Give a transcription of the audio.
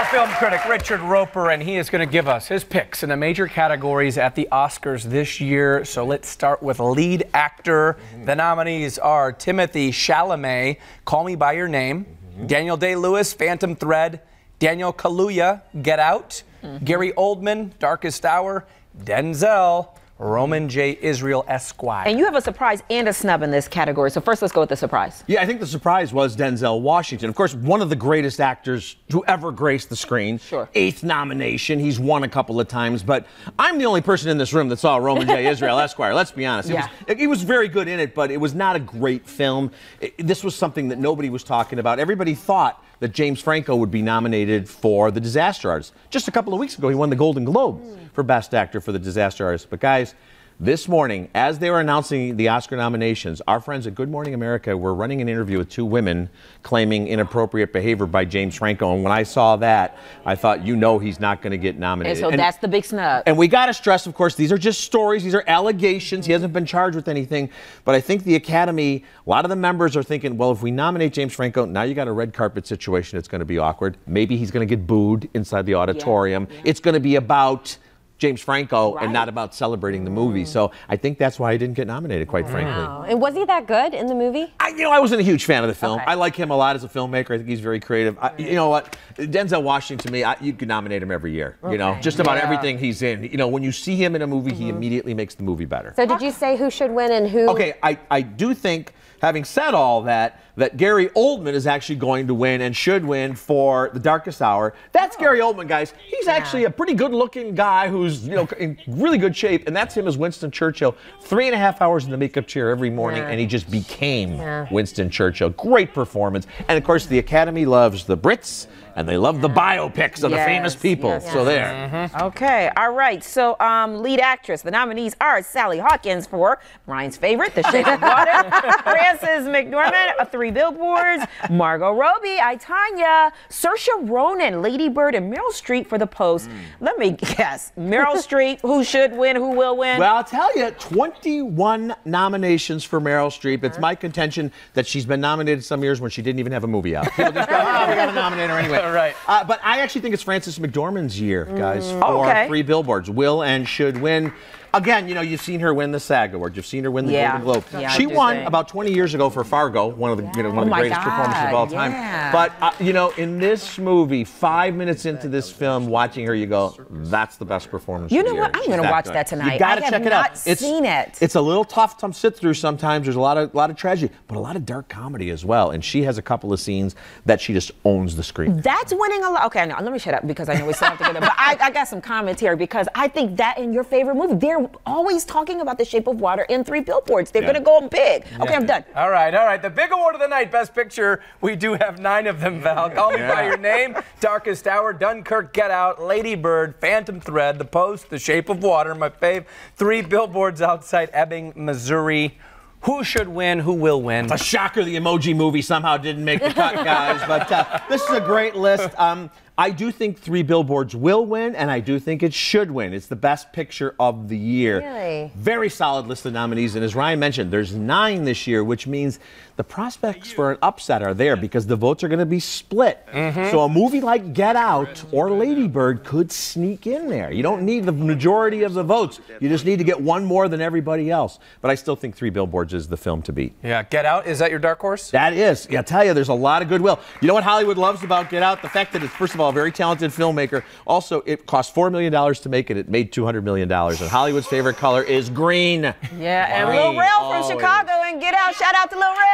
our film critic, Richard Roeper, and he is going to give us his picks in the major categories at the Oscars this year. So let's start with lead actor. The nominees are Timothée Chalamet, Call Me By Your Name, Daniel Day-Lewis, Phantom Thread, Daniel Kaluuya, Get Out, Gary Oldman, Darkest Hour, Denzel, Roman J. Israel Esquire. And you have a surprise and a snub in this category. So first, let's go with the surprise. Yeah, I think the surprise was Denzel Washington. Of course, one of the greatest actors to ever grace the screen. Sure. 8th nomination. He's won a couple of times, but I'm the only person in this room that saw Roman J. Israel Esquire. Let's be honest. He was very good in it, but it was not a great film. This was something that nobody was talking about. Everybody thought that James Franco would be nominated for The Disaster Artist. Just a couple of weeks ago, he won the Golden Globe for Best Actor for The Disaster Artist. But guys, this morning, as they were announcing the Oscar nominations, our friends at Good Morning America were running an interview with 2 women claiming inappropriate behavior by James Franco. And when I saw that, I thought, you know, he's not going to get nominated. And so that's the big snub. And we got to stress, of course, these are just stories. These are allegations. He hasn't been charged with anything. But I think the Academy, a lot of the members are thinking, well, if we nominate James Franco, now you got a red carpet situation. It's going to be awkward. Maybe he's going to get booed inside the auditorium. It's going to be about James Franco and not about celebrating the movie. So I think that's why he didn't get nominated, quite frankly. And was he that good in the movie? I wasn't a huge fan of the film. I like him a lot as a filmmaker. I think he's very creative. You know what? Denzel Washington, to me, you could nominate him every year. You know, just about everything he's in. You know, when you see him in a movie, he immediately makes the movie better. So did you say who should win and who? Okay, I do think, having said all that, that Gary Oldman is actually going to win and should win for The Darkest Hour. That's Gary Oldman, guys. He's actually a pretty good-looking guy who's, you know, in really good shape, and that's him as Winston Churchill. 3.5 hours in the makeup chair every morning, and he just became Winston Churchill. Great performance. And, of course, the Academy loves the Brits, and they love the biopics of the famous people. So there. Okay, all right. So lead actress, the nominees are Sally Hawkins for Ryan's favorite, The Shape of Water, Frances McDormand, 3 Billboards, Margot Robbie, I, Tonya, Saoirse Ronan, Lady Bird, and Meryl Streep for The Post. Let me guess, Meryl Streep, who should win, who will win? Well, I'll tell you, 21 nominations for Meryl Streep. It's my contention that she's been nominated some years when she didn't even have a movie out. People just go, oh, we got to nominate her anyway. Right. But I actually think it's Frances McDormand's year, guys, for 3 Billboards. Will and should win. Again, you know, you've seen her win the SAG Award. You've seen her win the Golden Globe. She won about 20 years ago for Fargo, one of the one of the greatest performances of all time. But you know, in this movie, 5 minutes into this film, watching her, you go, "That's the best performance." You know what? I'm going to watch that tonight. You got to check it out. I've not seen it. It's a little tough to sit through sometimes. There's a lot of tragedy, but a lot of dark comedy as well. And she has a couple of scenes that she just owns the screen. That's winning a lot. Okay, now let me shut up because I know we still have to get it. But I got some commentary because I think that in your favorite movie, they're always talking about The Shape of Water in 3 Billboards. They're going to go big. Okay, I'm done. All right. The big award of the night, Best Picture. We do have 9 of them, Val. Call Me By Your Name, Darkest Hour, Dunkirk, Get Out, Lady Bird, Phantom Thread, The Post, The Shape of Water, my fave. 3 Billboards outside Ebbing, Missouri. Who should win? Who will win? It's a shocker the Emoji Movie somehow didn't make the cut, guys. But this is a great list. I do think 3 Billboards will win, and I do think it should win. It's the best picture of the year. Really? Very solid list of nominees. And as Ryan mentioned, there's 9 this year, which means the prospects for an upset are there because the votes are going to be split. So a movie like Get Out or Lady Bird could sneak in there. You don't need the majority of the votes. You just need to get 1 more than everybody else. But I still think 3 Billboards is the film to beat. Yeah, Get Out, is that your dark horse? That is. Yeah, I tell you, there's a lot of goodwill. You know what Hollywood loves about Get Out? The fact that it's, first of all, a very talented filmmaker. Also, it cost $4 million to make it. It made $200 million. And Hollywood's favorite color is green. Yeah, and Lil Rel from Chicago and Get Out. Shout out to Lil Rel.